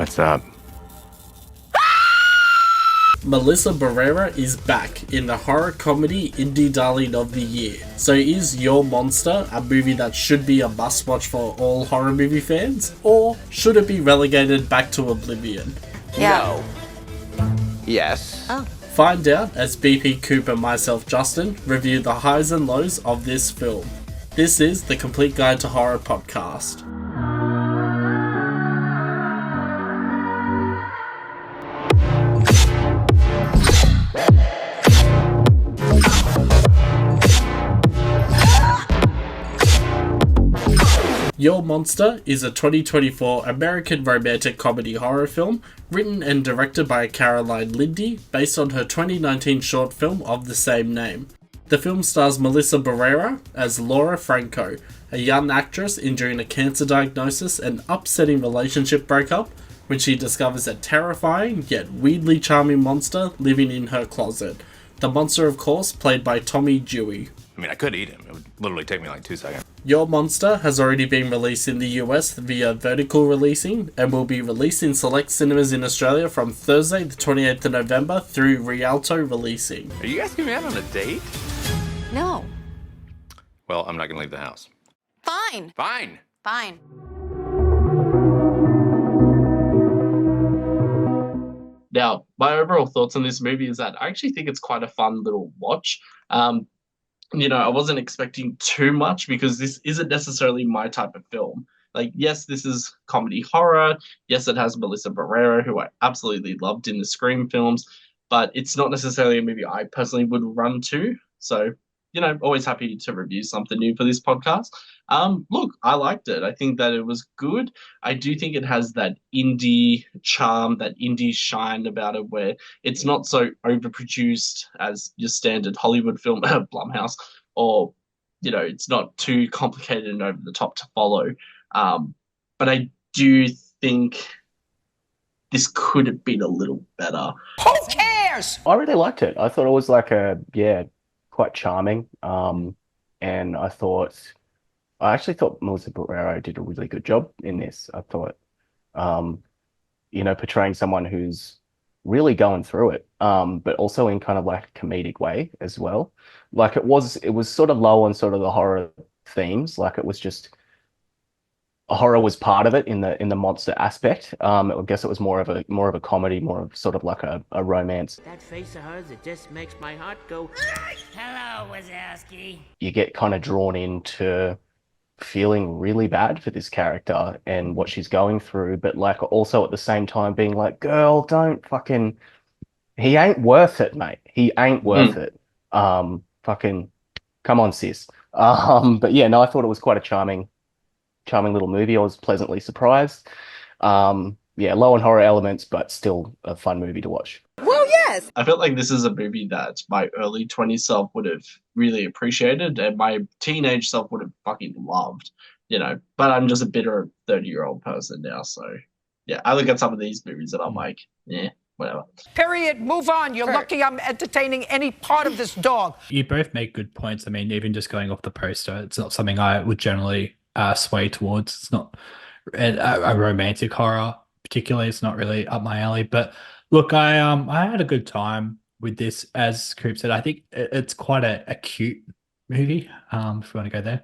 What's up? Melissa Barrera is back in the horror comedy indie darling of the year. So is Your Monster a movie that should be a must-watch for all horror movie fans? Or should it be relegated back to oblivion? Yeah. No. Yes. Oh. Find out as BP, Coop and myself, Justin, review the highs and lows of this film. This is the Complete Guide to Horror podcast. Your Monster is a 2024 American romantic comedy horror film written and directed by Caroline Lindy based on her 2019 short film of the same name. The film stars Melissa Barrera as Laura Franco, a young actress enduring a cancer diagnosis and upsetting relationship breakup when she discovers a terrifying yet weirdly charming monster living in her closet. The monster, of course, played by Tommy Dewey. I mean, I could eat him. It would literally take me like 2 seconds. Your Monster has already been released in the US via vertical releasing and will be released in select cinemas in Australia from Thursday the 28th of November through Rialto releasing. Are you asking me out on a date? No. Well, I'm not going to leave the house. Fine. Fine. Fine. Now, my overall thoughts on this movie is that I actually think it's quite a fun little watch. I wasn't expecting too much because this isn't necessarily my type of film. Like, yes, this is comedy horror. Yes, it has Melissa Barrera, who I absolutely loved in the Scream films, but it's not necessarily a movie I personally would run to. So, always happy to review something new for this podcast. Look, I liked it. I think that it was good. I do think it has that indie charm, that indie shine about it where it's not so overproduced as your standard Hollywood film, Blumhouse, or, it's not too complicated and over the top to follow. But I do think this could have been a little better. Who cares? I really liked it. I thought it was quite charming. And I actually thought Melissa Barrera did a really good job in this. I thought, portraying someone who's really going through it, but also in kind of like a comedic way as well. Like it was sort of low on sort of the horror themes. Like it was just horror was part of it in the monster aspect. I guess it was more of a comedy, more of sort of like a romance. That face of hers, it just makes my heart go. Hello, Wazowski. You get kind of drawn into feeling really bad for this character and what she's going through, but like also at the same time being like, girl, don't fucking, he ain't worth it, mate. He ain't worth it. Fucking come on, sis. But yeah, no, I thought it was quite a charming little movie. I was pleasantly surprised. Low on horror elements, but still a fun movie to watch. Well, yes. I felt like this is a movie that my early 20s self would have really appreciated and my teenage self would have fucking loved, but I'm just a bitter 30-year-old person now. So yeah, I look at some of these movies and I'm like, yeah, whatever. Period. Move on. You're lucky I'm entertaining any part of this dog. You both make good points. I mean, even just going off the poster, it's not something I would generally sway towards. It's not a romantic horror particularly. It's not really up my alley, but look, I had a good time with this. As Coop said, I think it's quite a cute movie, if you want to go there.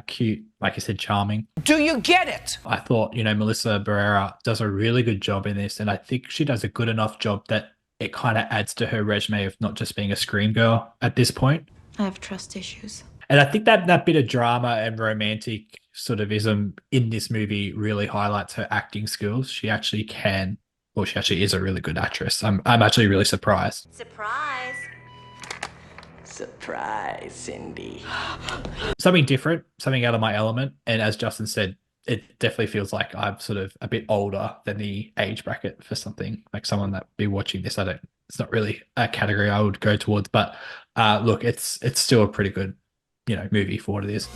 Cute, like you said, charming. Do you get it? I thought, Melissa Barrera does a really good job in this, and I think she does a good enough job that it kind of adds to her resume of not just being a Scream girl at this point. I have trust issues. And I think that bit of drama and romantic sort of ism in this movie really highlights her acting skills. She actually is a really good actress. I'm actually really surprised. Surprise. Surprise, Cindy. Something different, something out of my element. And as Justin said, it definitely feels like I'm sort of a bit older than the age bracket for something like someone that be watching this. It's not really a category I would go towards, but look, it's still a pretty good movie for what it is.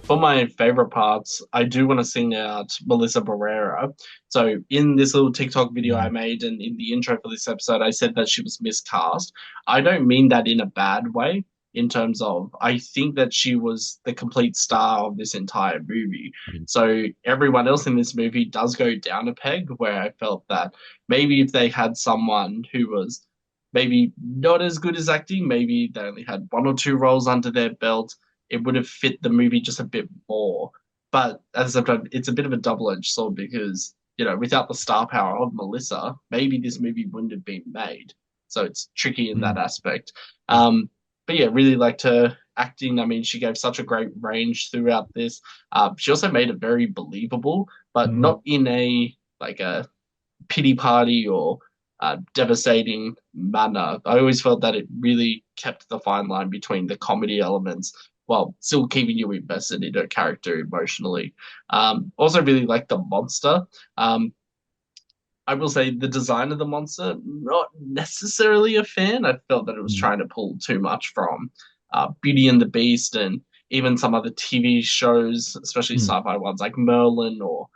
For my favorite parts, I do want to sing out Melissa Barrera. So in this little TikTok video I made and in the intro for this episode, I said that she was miscast. I don't mean that in a bad way. in terms of I think that she was the complete star of this entire movie. So everyone else in this movie does go down a peg, where I felt that maybe if they had someone who was maybe not as good as acting, maybe they only had one or two roles under their belt, it would have fit the movie just a bit more. But as I've done, it's a bit of a double-edged sword because, without the star power of Melissa, maybe this movie wouldn't have been made. So it's tricky in that aspect. But yeah, really liked her acting. I mean, she gave such a great range throughout this. She also made it very believable, but not in a pity party or devastating manner. I always felt that it really kept the fine line between the comedy elements while still keeping you invested in her character emotionally. Also really liked the monster. I will say the design of the monster, not necessarily a fan. I felt that it was trying to pull too much from Beauty and the Beast and even some other TV shows, especially sci-fi ones like Merlin or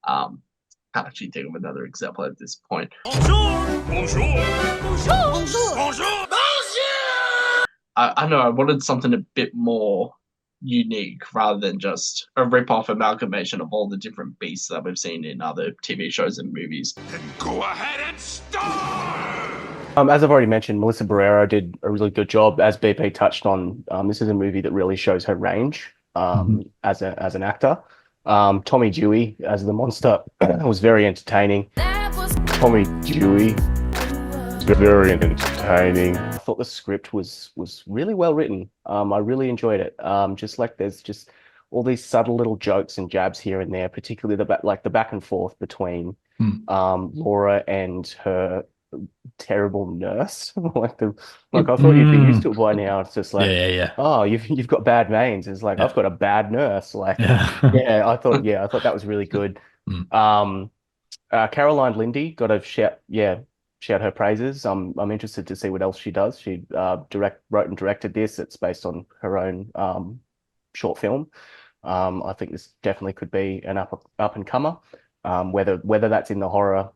can't actually think of another example at this point. I know I wanted something a bit more unique rather than just a rip-off amalgamation of all the different beasts that we've seen in other TV shows and movies. Then go ahead and start! As I've already mentioned, Melissa Barrera did a really good job. As BP touched on, this is a movie that really shows her range as an actor. Tommy Dewey as the monster was very entertaining. Tommy Dewey was very entertaining. I thought the script was really well written. I really enjoyed it. There's just all these subtle little jokes and jabs here and there, particularly the back and forth between Laura and her terrible nurse. I thought you'd be used to it by now. It's just oh, you've got bad veins. It's like I've got a bad nurse. I thought that was really good. Caroline Lindy, got to shout her praises. I'm interested to see what else she does. She wrote and directed this. It's based on her own short film. I think this definitely could be an up and comer. Whether that's in the horror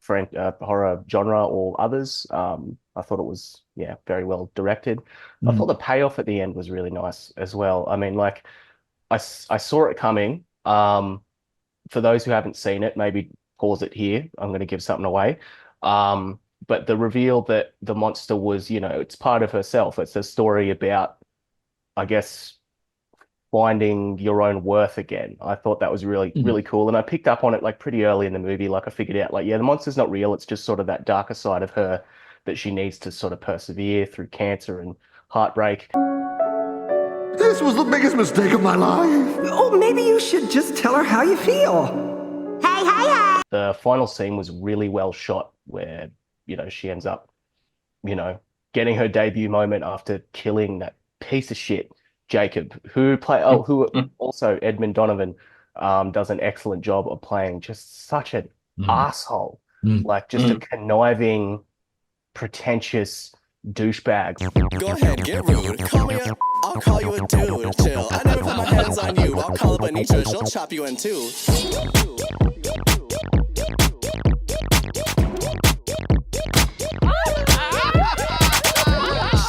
horror genre or others. I thought it was very well directed. I thought the payoff at the end was really nice as well. I mean, I saw it coming. For those who haven't seen it, maybe pause it here. I'm going to give something away. But the reveal that the monster was, it's part of herself. It's a story about, I guess, finding your own worth again. I thought that was really, really cool. And I picked up on it pretty early in the movie. I figured out the monster's not real. It's just sort of that darker side of her that she needs to sort of persevere through cancer and heartbreak. This was the biggest mistake of my life. Oh, maybe you should just tell her how you feel. Hey. The final scene was really well shot where, she ends up, getting her debut moment after killing that piece of shit Jacob, who also Edmund Donovan does an excellent job of playing just such an asshole, a conniving, pretentious douchebag. Go ahead, get rude. Call me up, I'll call you a dude. Chill. I never put my hands on you. I'll call up Anitra, she'll chop you in two.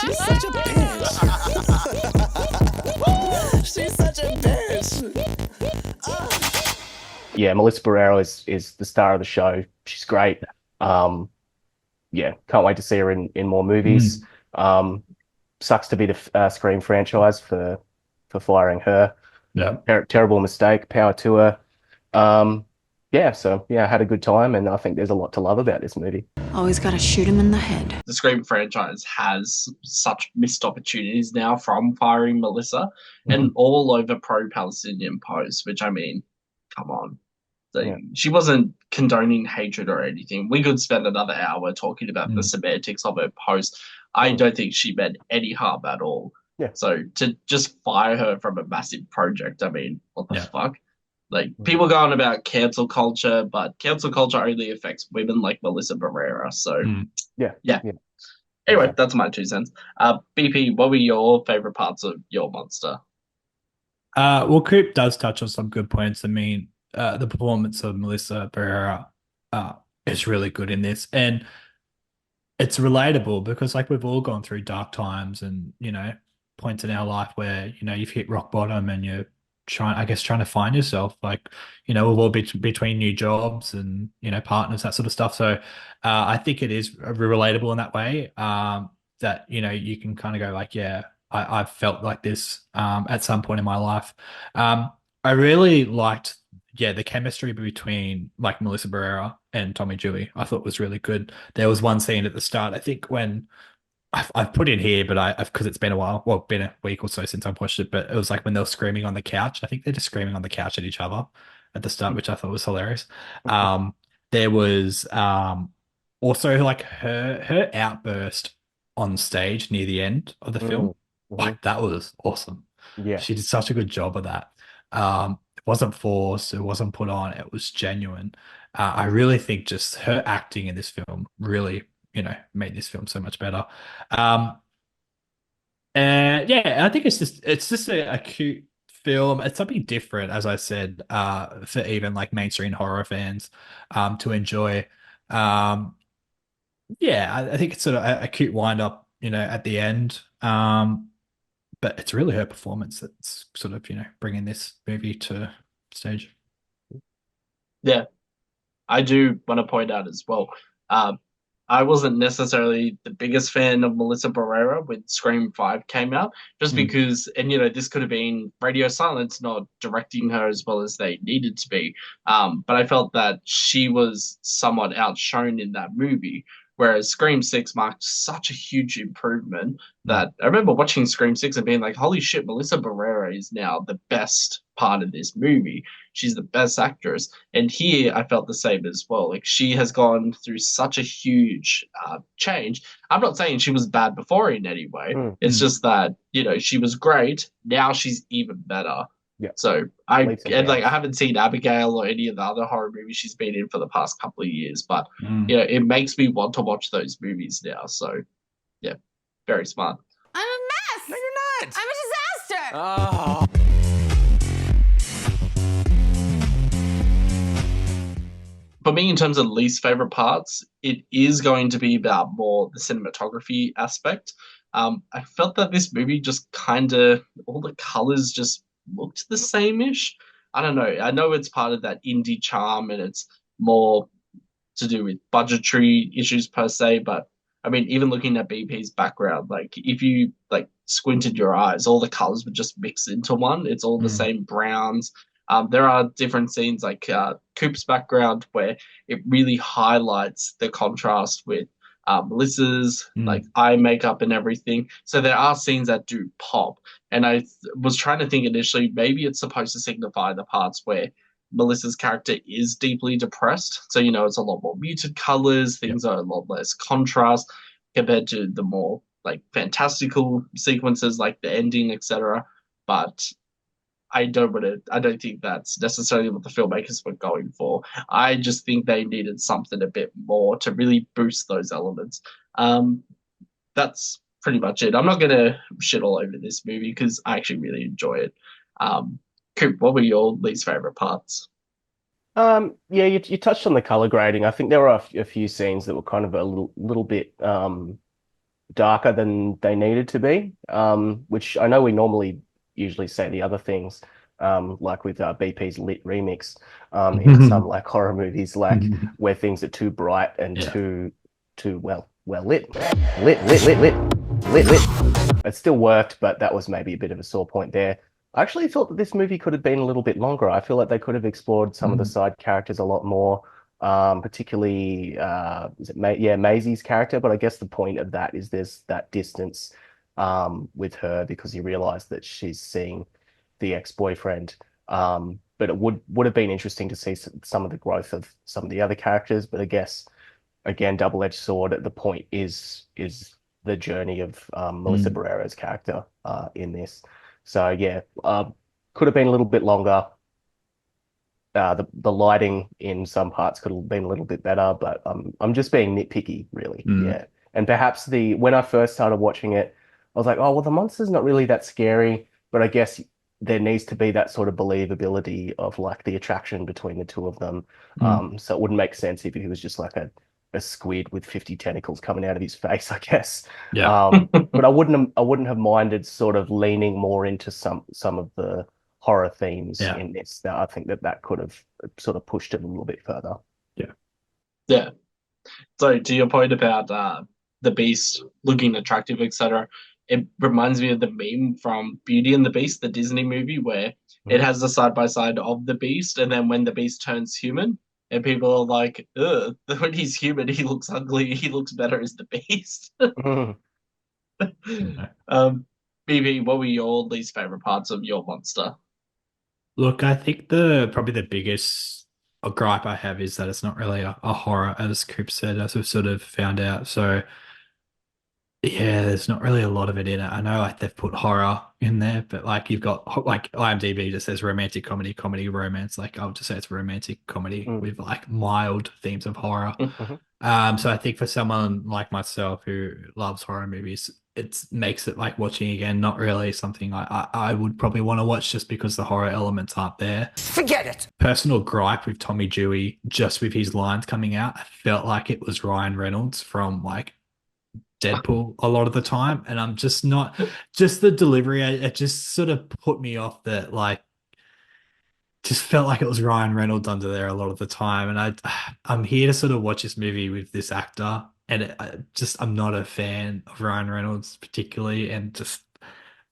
She's such a bitch. She's such a bitch. Yeah, Melissa Barrera is the star of the show. She's great. Can't wait to see her in more movies. Sucks to be the Scream franchise for firing her. Yeah, terrible mistake. Power to her. I had a good time, and I think there's a lot to love about this movie. Always gotta shoot him in the head. The Scream franchise has such missed opportunities now from firing Melissa and all over pro-Palestinian posts, which, I mean, come on. She wasn't condoning hatred or anything. We could spend another hour talking about the semantics of her post. I don't think she meant any harm at all. Yeah. So to just fire her from a massive project, I mean, what the fuck? People go on about cancel culture, but cancel culture only affects women like Melissa Barrera. So, Anyway, that's my 2 cents. BP, what were your favorite parts of your monster? Coop does touch on some good points. I mean, the performance of Melissa Barrera is really good in this. And it's relatable because like we've all gone through dark times and, points in our life where, you've hit rock bottom and you're trying to find yourself. Like, we've all been between new jobs and, partners, that sort of stuff. So I think it is relatable in that way. That, you can kind of go like, yeah, I've felt like this at some point in my life. I really liked, the chemistry between like Melissa Barrera and Tommy Dewey. I thought was really good. There was one scene at the start, I think, when I've put in here, but I've because it's been a while, well, been a week or so since I've watched it, but it was like when they were screaming on the couch. I think they're just screaming on the couch at each other at the start, which I thought was hilarious. There was also like her outburst on stage near the end of the film. Like that was awesome. Yeah. She did such a good job of that. It wasn't forced, it wasn't put on, it was genuine. I really think just her acting in this film really, made this film so much better. And yeah, I think it's just a cute film. It's something different, as I said, for even like mainstream horror fans to enjoy. Yeah, I think it's sort of a cute wind up, at the end. But it's really her performance that's sort of, bringing this movie to stage. Yeah, I do want to point out as well. I wasn't necessarily the biggest fan of Melissa Barrera when Scream 5 came out, just because, and this could have been Radio Silence not directing her as well as they needed to be. But I felt that she was somewhat outshone in that movie. Whereas Scream 6 marked such a huge improvement that I remember watching Scream 6 and being like, holy shit, Melissa Barrera is now the best part of this movie. She's the best actress. And here I felt the same as well. Like she has gone through such a huge change. I'm not saying she was bad before in any way. It's just that, she was great. Now she's even better. Yeah. So I haven't seen Abigail or any of the other horror movies she's been in for the past couple of years, but it makes me want to watch those movies now. So yeah, very smart. I'm a mess. No, you're not. I'm a disaster. Oh. For me, in terms of least favorite parts, it is going to be about more the cinematography aspect. I felt that this movie just kind of all the colors just looked the same-ish. I don't know. I know it's part of that indie charm and it's more to do with budgetary issues per se, but I mean, even looking at BP's background, like if you like squinted your eyes, all the colors would just mix into one. It's all the same browns. There are different scenes like Coop's background where it really highlights the contrast with Melissa's like eye makeup and everything. So there are scenes that do pop. And I was trying to think initially, maybe it's supposed to signify the parts where Melissa's character is deeply depressed. So, it's a lot more muted colors, things are a lot less contrast compared to the more like fantastical sequences like the ending, etc. But I don't think that's necessarily what the filmmakers were going for. I just think they needed something a bit more to really boost those elements. That's pretty much it. I'm not going to shit all over this movie because I actually really enjoy it. Coop, what were your least favorite parts? Yeah, you touched on the color grading. I think there were a few scenes that were kind of a little bit darker than they needed to be, which I know we normally usually say the other things, like with BP's lit remix in some like horror movies, like where things are too bright and too well lit. It still worked, but that was maybe a bit of a sore point there. I actually thought that this movie could have been a little bit longer. I feel like they could have explored some of the side characters a lot more, particularly Maisie's character. But I guess the point of that is there's that distance with her because you realize that she's seeing the ex-boyfriend. But it would have been interesting to see some of the growth of some of the other characters. But I guess again, double-edged sword. The point is the journey of Melissa Barrera's character in this. So yeah, could have been a little bit longer. The lighting in some parts could have been a little bit better, but I'm just being nitpicky, really. Yeah, and perhaps when I first started watching it, I was like, oh well, the monster's not really that scary, but I guess there needs to be that sort of believability of like the attraction between the two of them. So it wouldn't make sense if he was just like a a squid with 50 tentacles coming out of his face, I guess. Yeah. But I wouldn't have minded sort of leaning more into some of the horror themes in this. That I think that could have sort of pushed it a little bit further. Yeah. So to your point about the Beast looking attractive, etc., it reminds me of the meme from Beauty and the Beast, the Disney movie, where it has the side by side of the Beast, and then when the Beast turns human, and people are like, "Ugh, when he's human, he looks ugly. He looks better as the Beast." BB, what were your least favorite parts of your monster? Look, I think probably the biggest gripe I have is that it's not really a horror, as Coop said, as we've sort of found out. So yeah, there's not really a lot of it in it. I know like they've put horror in there, but like you've got like IMDb just says romantic comedy, comedy, romance. Like I would just say it's romantic comedy with like mild themes of horror. So I think for someone like myself who loves horror movies, it makes it like watching again not really something I would probably want to watch just because the horror elements aren't there. Forget it. Personal gripe with Tommy Dewey, just with his lines coming out, I felt like it was Ryan Reynolds from like Deadpool a lot of the time, and I'm just not just the delivery. It just sort of put me off that like just felt like it was Ryan Reynolds under there a lot of the time, and I'm here to sort of watch this movie with this actor, and I'm not a fan of Ryan Reynolds particularly, and just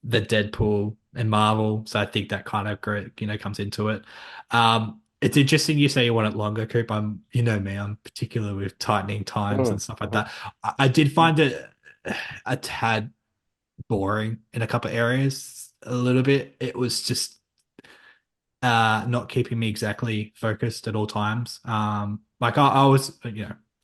the Deadpool and Marvel, so I think that kind of comes into it. It's interesting you say you want it longer, Coop. You know me, I'm particular with tightening times and stuff like that. I did find it a tad boring in a couple of areas, a little bit. It was just not keeping me exactly focused at all times. Like I was,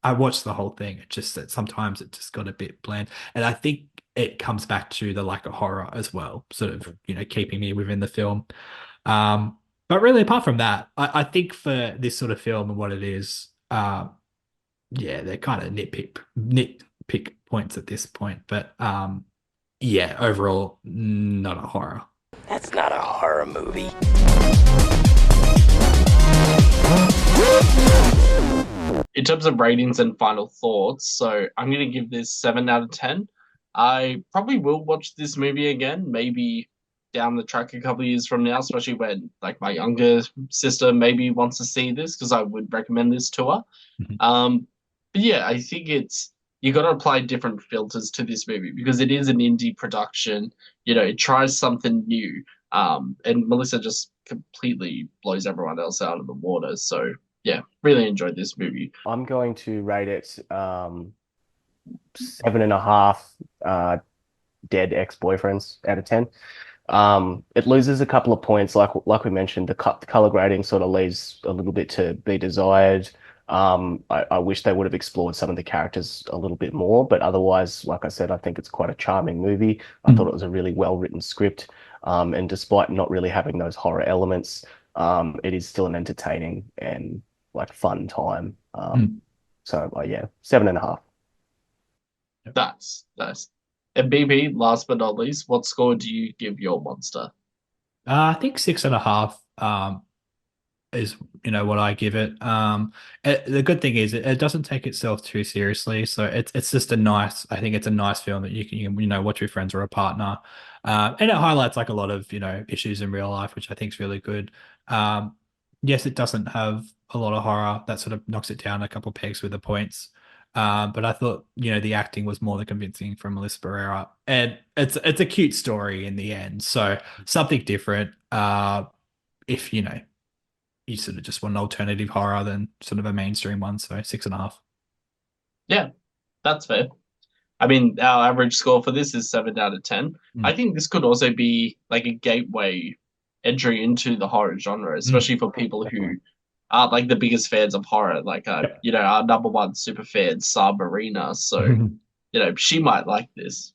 I watched the whole thing. It just that sometimes it just got a bit bland, and I think it comes back to the lack of horror as well, sort of keeping me within the film. But really, apart from that, I think for this sort of film and what it is, they're kind of nitpick points at this point. But overall, not a horror. That's not a horror movie. In terms of ratings and final thoughts, so I'm going to give this 7 out of 10. I probably will watch this movie again, maybe down the track a couple of years from now, especially when like my younger sister maybe wants to see this, because I would recommend this to her. But yeah, I think you got to apply different filters to this movie because it is an indie production. It tries something new. And Melissa just completely blows everyone else out of the water. So yeah, really enjoyed this movie. I'm going to rate it 7.5 dead ex-boyfriends out of 10. It loses a couple of points, like we mentioned. The color grading sort of leaves a little bit to be desired. I wish they would have explored some of the characters a little bit more, but otherwise, like I said, I think it's quite a charming movie. I thought it was a really well-written script, and despite not really having those horror elements, it is still an entertaining and like fun time. So 7.5. That's nice. And BB, last but not least, what score do you give your monster? I think 6.5 is what I give it. The good thing is it doesn't take itself too seriously, so it's just I think it's a nice film that you can watch with friends or a partner, and it highlights like a lot of issues in real life, which I think is really good. Yes, it doesn't have a lot of horror. That sort of knocks it down a couple of pegs with the points. But I thought, the acting was more than convincing from Melissa Barrera, and it's a cute story in the end. So something different. If you sort of just want an alternative horror than sort of a mainstream one. So 6.5. Yeah, that's fair. I mean, our average score for this is 7 out of 10. I think this could also be like a gateway entry into the horror genre, especially for people who aren't like the biggest fans of horror, like our number one super fan, Sabrina. So, she might like this.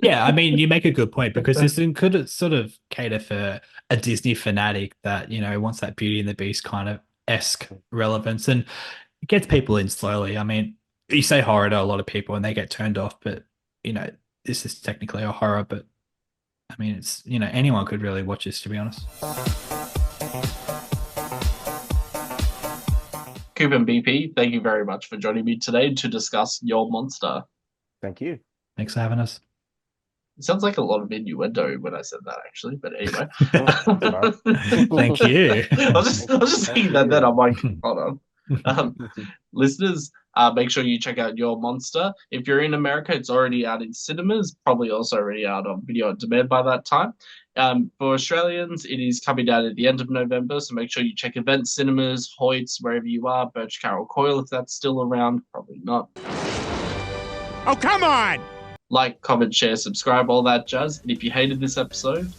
Yeah, I mean, you make a good point because this could sort of cater for a Disney fanatic that wants that Beauty and the Beast kind of esque relevance, and it gets people in slowly. I mean, you say horror to a lot of people and they get turned off, but this is technically a horror. But I mean, it's anyone could really watch this, to be honest. Coop and BP, thank you very much for joining me today to discuss Your Monster. Thank you. Thanks for having us. It sounds like a lot of innuendo when I said that, actually. But anyway. Thank you. I was just thinking that then. I'm like, hold on. Listeners, make sure you check out Your Monster. If you're in America, it's already out in cinemas, probably also already out on video on demand by that time. For Australians, it is coming out at the end of November, so make sure you check Event Cinemas, Hoyts, wherever you are, Birch Carroll Coil, if that's still around, probably not. Oh, come on! Like, comment, share, subscribe, all that jazz. And if you hated this episode...